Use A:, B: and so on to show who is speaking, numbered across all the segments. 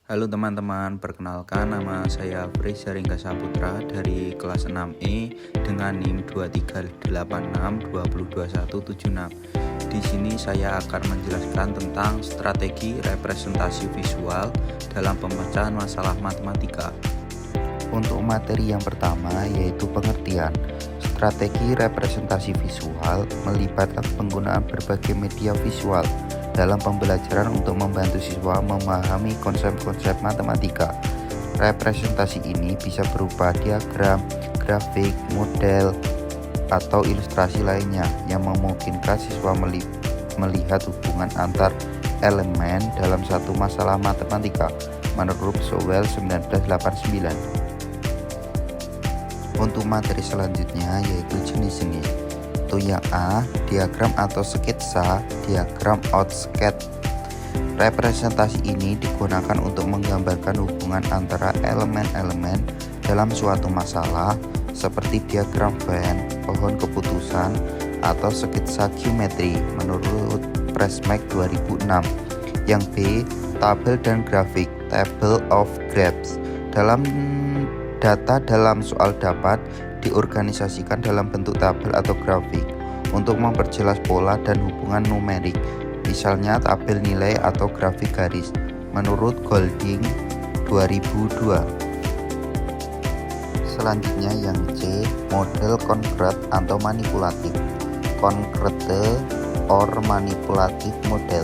A: Halo teman-teman, perkenalkan nama saya Fris Haringga Saputra dari kelas 6E dengan NIM 2386202176. Di sini saya akan menjelaskan tentang strategi representasi visual dalam pemecahan masalah matematika.
B: Untuk materi yang pertama yaitu pengertian. Strategi representasi visual melibatkan penggunaan berbagai media visual dalam pembelajaran untuk membantu siswa memahami konsep-konsep matematika. Representasi ini bisa berupa diagram, grafik, model, atau ilustrasi lainnya yang memungkinkan siswa melihat hubungan antar elemen dalam satu masalah matematika menurut Sowell 1989. Untuk materi selanjutnya yaitu jenis-jenis. Untuk yang A, diagram atau sketsa, diagram outsketch. Representasi ini digunakan untuk menggambarkan hubungan antara elemen-elemen dalam suatu masalah seperti diagram Venn, pohon keputusan, atau sketsa geometri menurut Pressmack 2006. Yang B, tabel dan grafik, table of graphs. Data dalam soal dapat diorganisasikan dalam bentuk tabel atau grafik untuk memperjelas pola dan hubungan numerik, misalnya tabel nilai atau grafik garis, menurut Golding 2002. Selanjutnya yang C, model konkret atau manipulatif, concrete or manipulative model.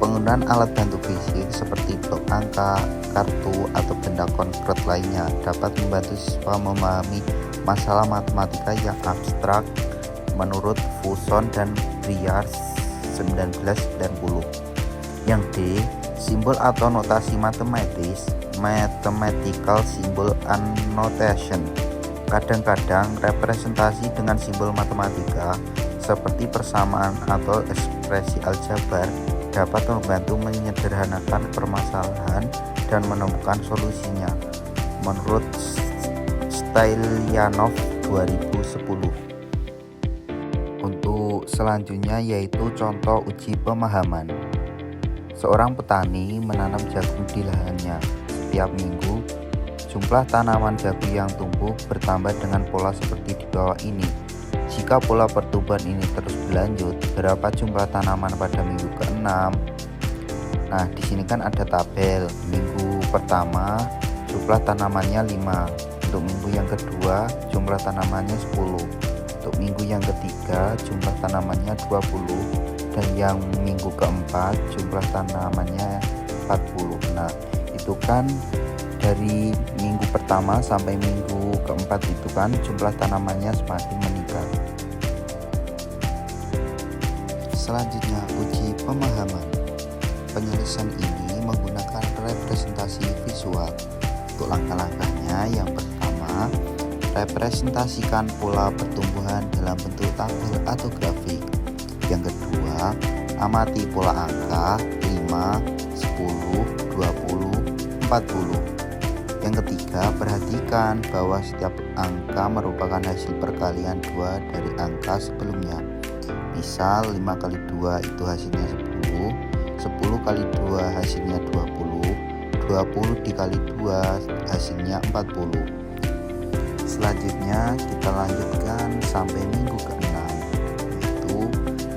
B: Penggunaan alat bantu fisik seperti blok angka, kartu, atau benda konkret lainnya dapat membantu siswa memahami masalah matematika yang abstrak menurut Fuson dan Briars 1990. Yang D, simbol atau notasi matematis, mathematical symbol annotation. Kadang-kadang representasi dengan simbol matematika seperti persamaan atau ekspresi aljabar dapat membantu menyederhanakan permasalahan dan menemukan solusinya menurut Stylianov 2010. Untuk selanjutnya yaitu contoh uji pemahaman. Seorang petani menanam jagung di lahannya. Setiap minggu jumlah tanaman jagung yang tumbuh bertambah dengan pola seperti di bawah ini. Jika pola pertumbuhan ini terus berlanjut, berapa jumlah tanaman pada minggu ke-6? Nah, di sini kan ada tabel. Minggu pertama jumlah tanamannya 5. Untuk minggu yang kedua jumlah tanamannya 10. Untuk minggu yang ketiga jumlah tanamannya 20. Dan yang minggu keempat jumlah tanamannya 40. Nah, itu kan dari minggu pertama sampai minggu keempat itu kan jumlah tanamannya semakin meningkat. Selanjutnya uji pemahaman. Penyelesaian ini menggunakan representasi visual. Untuk langkah-langkahnya, yang pertama, representasikan pola pertumbuhan dalam bentuk tabel atau grafik. Yang kedua, amati pola angka 5, 10, 20, 40. Yang ketiga, perhatikan bahwa setiap angka merupakan hasil perkalian 2 dari angka sebelumnya. Misal 5 kali 2 itu hasilnya 10, 10 kali 2 hasilnya 20, 20 dikali 2 hasilnya 40. Selanjutnya kita lanjutkan sampai minggu ke-6, yaitu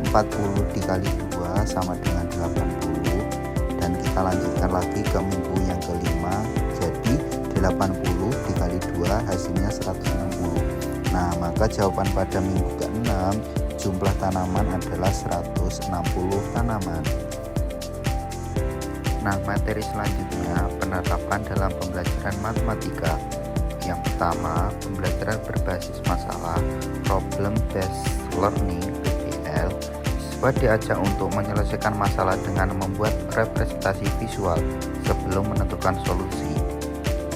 B: 40 dikali 2 sama dengan 80, dan kita lanjutkan lagi ke minggu yang ke-5, jadi 80 dikali 2 hasilnya 160. Nah, maka jawaban pada minggu ke-6 jumlah tanaman adalah 160 tanaman. Nah, materi selanjutnya penerapan dalam pembelajaran matematika. Yang pertama, pembelajaran berbasis masalah, problem based learning (PBL). Siswa diajak untuk menyelesaikan masalah dengan membuat representasi visual sebelum menentukan solusi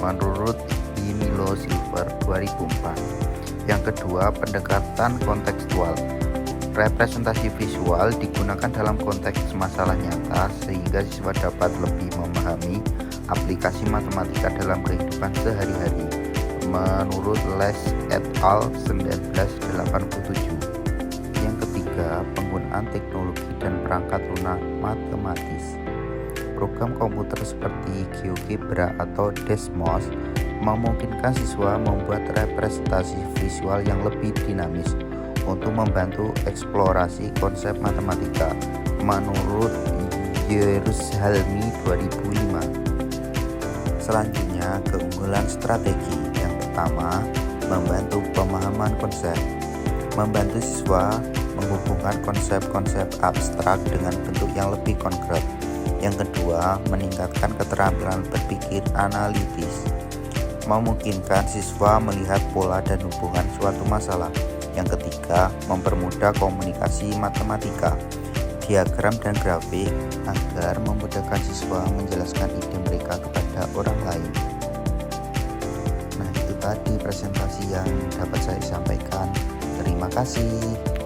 B: menurut Milo Silver 2004. Yang kedua, pendekatan kontekstual. Representasi visual digunakan dalam konteks masalah nyata sehingga siswa dapat lebih memahami aplikasi matematika dalam kehidupan sehari-hari menurut Les et al. 1987. Yang ketiga, penggunaan teknologi dan perangkat lunak matematis. program komputer seperti GeoGebra atau Desmos memungkinkan siswa membuat representasi visual yang lebih dinamis untuk membantu eksplorasi konsep matematika menurut Yerusalmi 2005. Selanjutnya, keunggulan strategi. Yang pertama, membantu pemahaman konsep. Membantu siswa menghubungkan konsep-konsep abstrak dengan bentuk yang lebih konkret. Yang kedua, meningkatkan keterampilan berpikir analitis. Memungkinkan siswa melihat pola dan hubungan suatu masalah. Yang ketiga, mempermudah komunikasi matematika, diagram dan grafik agar memudahkan siswa menjelaskan ide mereka kepada orang lain. Nah, itu tadi presentasi yang dapat saya sampaikan. Terima kasih.